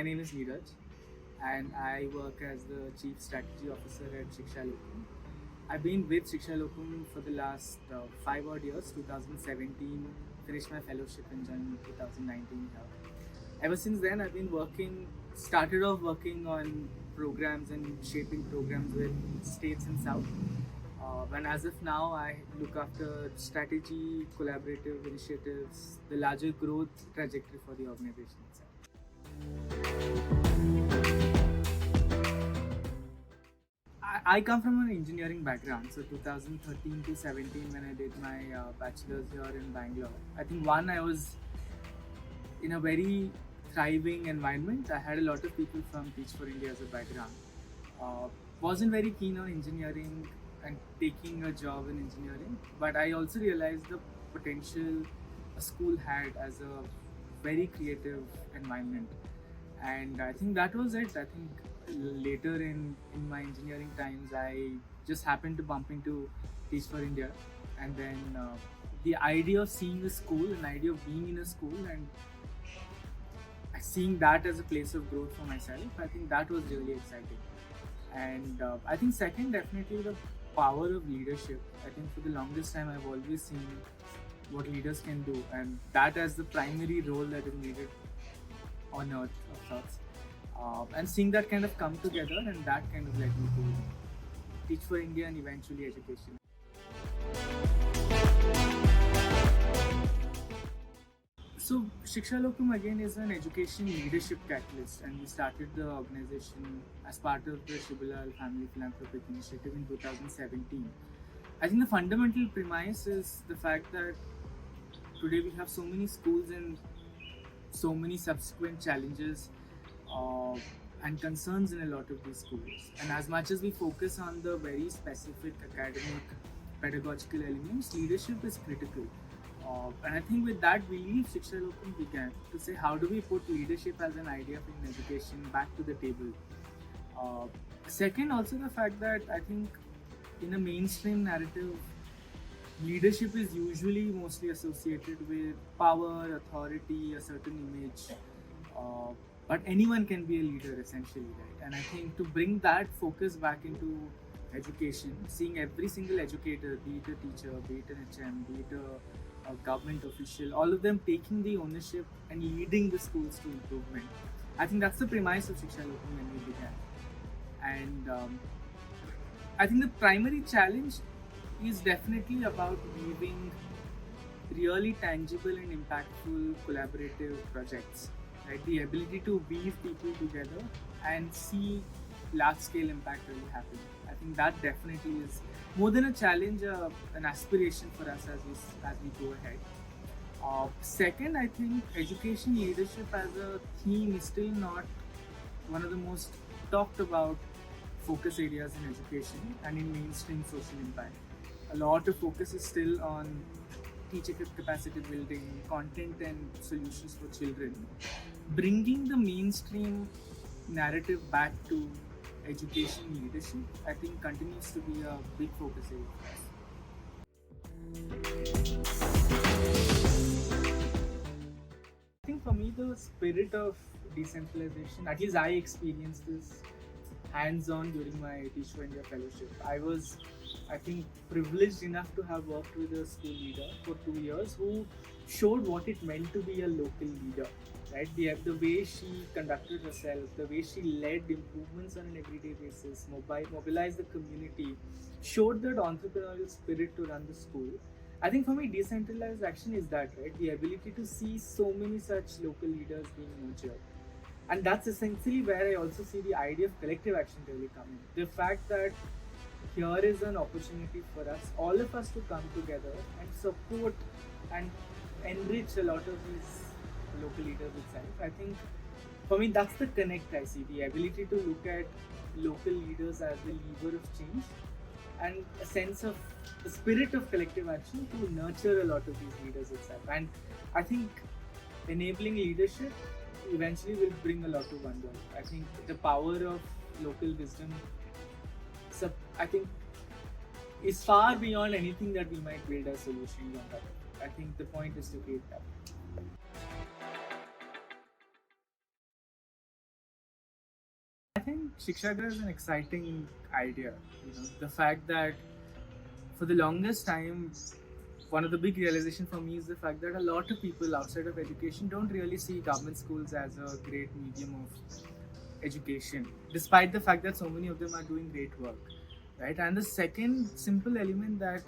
My name is Neeraj and I work as the Chief Strategy Officer at ShikshaLokam. I've been with ShikshaLokam for the last 5 odd years, 2017, finished my fellowship in January 2019 here. Ever since then, I've been started off working on programs and shaping programs with states in South. And as of now, I look after strategy, collaborative initiatives, the larger growth trajectory for the organization itself. I come from an engineering background, so 2013 to 17 when I did my bachelor's here in Bangalore. I think I was in a very thriving environment. I had a lot of people from Teach for India as a background. Wasn't very keen on engineering and taking a job in engineering, but I also realized the potential a school had as a very creative environment, and I think that was it. I think later in my engineering times, I just happened to bump into Teach for India, and then the idea of seeing a school, an idea of being in a school, and seeing that as a place of growth for myself, I think that was really exciting. And I think second, definitely the power of leadership. I think for the longest time, I've always seen what leaders can do, and that as the primary role that is needed on earth of sorts. And seeing that kind of come together, and that kind of led me to Teach for India and eventually education. So ShikshaLokam again is an education leadership catalyst, and we started the organization as part of the Shubhalal Family Philanthropic Initiative in 2017. I think the fundamental premise is the fact that today we have so many schools and so many subsequent challenges and concerns in a lot of these schools. And as much as we focus on the very specific academic pedagogical elements, leadership is critical. And I think with that belief, ShikshaLokam began to say, how do we put leadership as an idea in education back to the table? Second, also the fact that I think in a mainstream narrative, leadership is usually mostly associated with power, authority, a certain image. But anyone can be a leader essentially, right? And I think to bring that focus back into education, seeing every single educator, be it a teacher, be it an HM, be it a government official, all of them taking the ownership and leading the schools to improvement. I think that's the premise of ShikshaLokam when we began. And I think the primary challenge is definitely about weaving really tangible and impactful collaborative projects. Right? The ability to weave people together and see large-scale impact really happen. I think that definitely is more than a challenge, an aspiration for us as we go ahead. Second, I think education leadership as a theme is still not one of the most talked about focus areas in education and in mainstream social impact. A lot of focus is still on teacher capacity building, content and solutions for children. Bringing the mainstream narrative back to education leadership, I think continues to be a big focus area for us. I think for me, the spirit of decentralization, at least I experienced this hands-on during my Teach for India fellowship. I was, I think, privileged enough to have worked with a school leader for 2 years who showed what it meant to be a local leader. Right? The way she conducted herself, the way she led improvements on an everyday basis, mobilized the community, showed that entrepreneurial spirit to run the school. I think for me, decentralized action is that, right? The ability to see so many such local leaders being nurtured. And that's essentially where I also see the idea of collective action really coming. The fact that here is an opportunity for us, all of us, to come together and support and enrich a lot of these local leaders itself. I think for me that's the connect I see, the ability to look at local leaders as the lever of change and a sense of the spirit of collective action to nurture a lot of these leaders itself. And I think enabling leadership eventually will bring a lot to one world. I think the power of local wisdom, I think, is far beyond anything that we might build as solutions on that. I think the point is to create that. Shikshāgraha is an exciting idea. The fact that for the longest time, one of the big realizations for me is the fact that a lot of people outside of education don't really see government schools as a great medium of education, despite the fact that so many of them are doing great work, right? And the second simple element that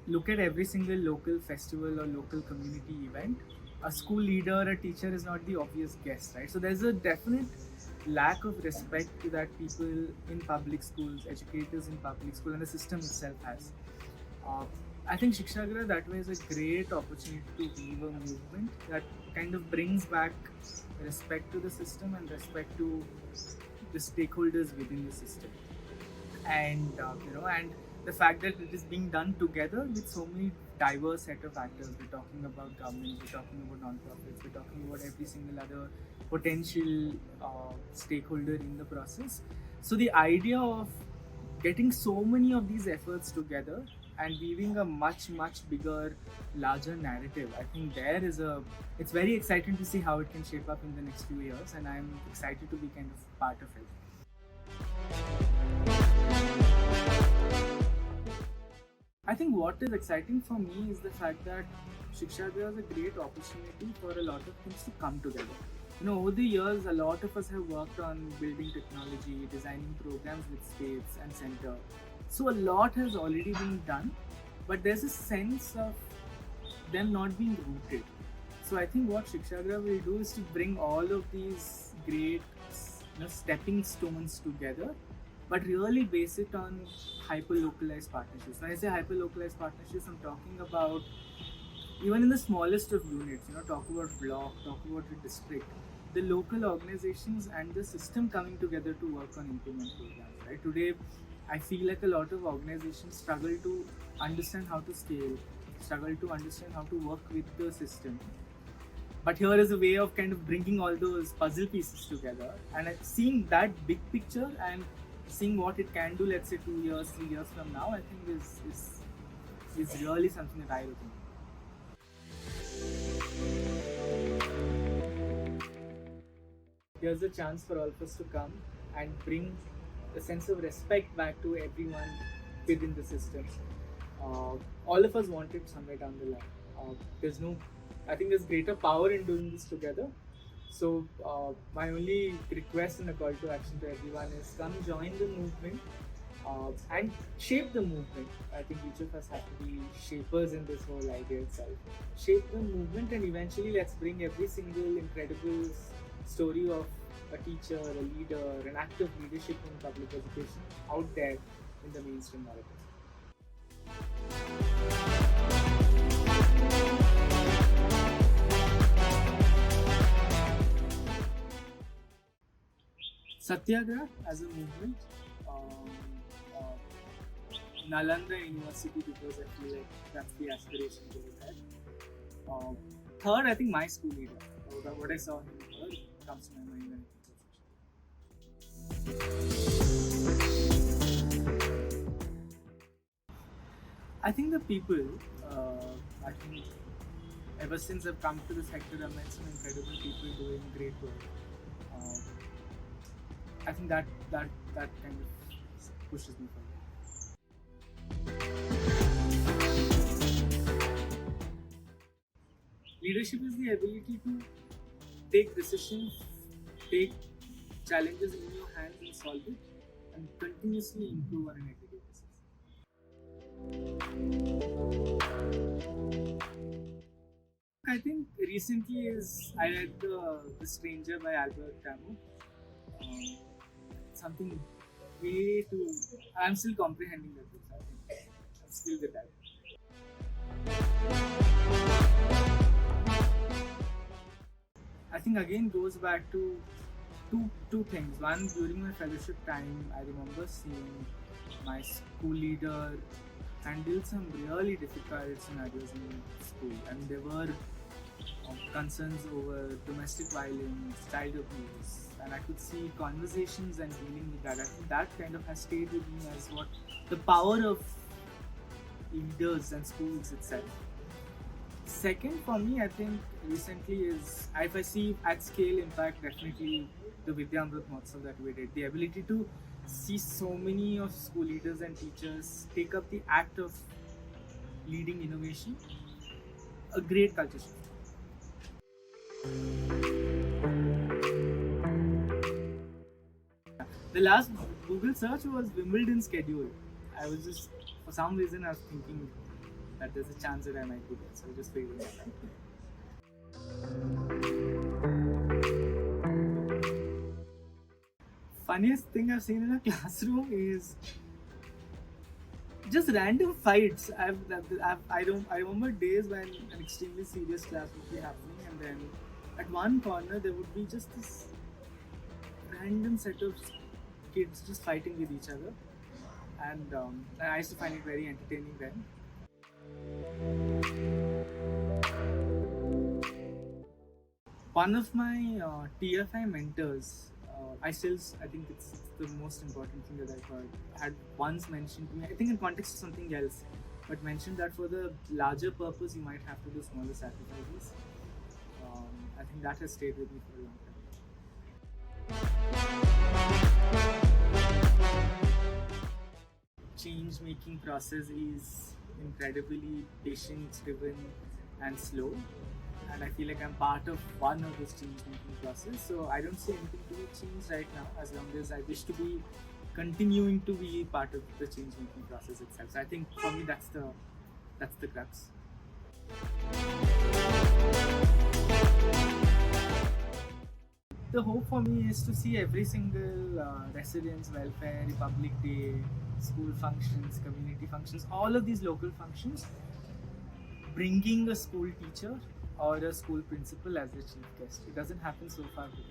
look at every single local festival or local community event, a school leader, a teacher is not the obvious guest, right? So there's a definite lack of respect that people in public schools, educators in public school, and the system itself has. I think Shikshāgraha that way is a great opportunity to weave a movement that kind of brings back respect to the system and respect to the stakeholders within the system. And and the fact that it is being done together with so many diverse set of actors. We're talking about government, we're talking about non-profits, we're talking about every single other potential stakeholder in the process. So the idea of getting so many of these efforts together and weaving a much bigger, larger narrative, I think it's very exciting to see how it can shape up in the next few years, and I'm excited to be kind of part of it. I think what is exciting for me is the fact that Shikshāgraha is a great opportunity for a lot of things to come together. Over the years, a lot of us have worked on building technology, designing programs with states and center. So a lot has already been done, but there's a sense of them not being rooted. So I think what Shikshāgraha will do is to bring all of these great stepping stones together, but really base it on hyper-localized partnerships. When I say hyper-localized partnerships, I'm talking about even in the smallest of units, talk about block, talk about the district, the local organizations and the system coming together to work on improvement programs, right? Today, I feel like a lot of organizations struggle to understand how to scale, struggle to understand how to work with the system. But here is a way of kind of bringing all those puzzle pieces together and seeing that big picture and seeing what it can do, let's say 2 years, 3 years from now, I think is really something that I look into. Here's a chance for all of us to come and bring a sense of respect back to everyone within the system. All of us want it somewhere down the line. I think there's greater power in doing this together. So my only request and a call to action to everyone is come join the movement and shape the movement. I think each of us have to be shapers in this whole idea itself. Shape the movement, and eventually let's bring every single incredible story of a teacher, a leader, an act of leadership in public education out there in the mainstream narrative. Satyagraha as a movement, Nalanda University, because I feel like that's the aspiration to look at. Third, I think my school leader. What I saw him comes to my mind when I think of I think the people, I think ever since I've come to the sector, I've met some incredible people doing great work. I think that kind of pushes me forward. Leadership is the ability to take decisions, take challenges in your hands and solve it, and continuously improve on an everyday basis. I think recently I read The Stranger by Albert Camus. Something way too. I'm still comprehending that book. I think I'm still with that. I think again goes back to two things. One, during my fellowship time, I remember seeing my school leader handle some really difficult scenarios in school, and there were concerns over domestic violence, child abuse, and I could see conversations and dealing with that. I think that kind of has stayed with me as what the power of leaders and schools itself. Second, for me, I think recently is, if I see at scale impact, definitely the Vidya Amrit Mahotsav that we did. The ability to see so many of school leaders and teachers take up the act of leading innovation, a great culture shift. The last Google search was Wimbledon schedule. I was just, for some reason, I was thinking that there's a chance that I might be there, so I just figured that out. Funniest thing I've seen in a classroom is just random fights. I remember days when an extremely serious class would be happening, and then at one corner there would be just this random set of kids just fighting with each other, and I used to find it very entertaining then. One of my TFI mentors, I think it's the most important thing that I've heard, had once mentioned to me, I think in context of something else, but mentioned that for the larger purpose you might have to do smaller sacrifices. I think that has stayed with me for a long time. Change making process is incredibly patience driven and slow, and I feel like I'm part of one of this change making process, so I don't see anything to be changed right now, as long as I wish to be continuing to be part of the change making process itself. So I think for me that's the crux. The hope for me is to see every single residence welfare, Republic Day, school functions, community functions, all of these local functions, bringing a school teacher or a school principal as the chief guest. It doesn't happen so far today.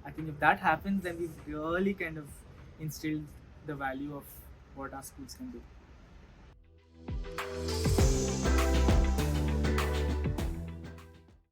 I think if that happens, then we've really kind of instilled the value of what our schools can do.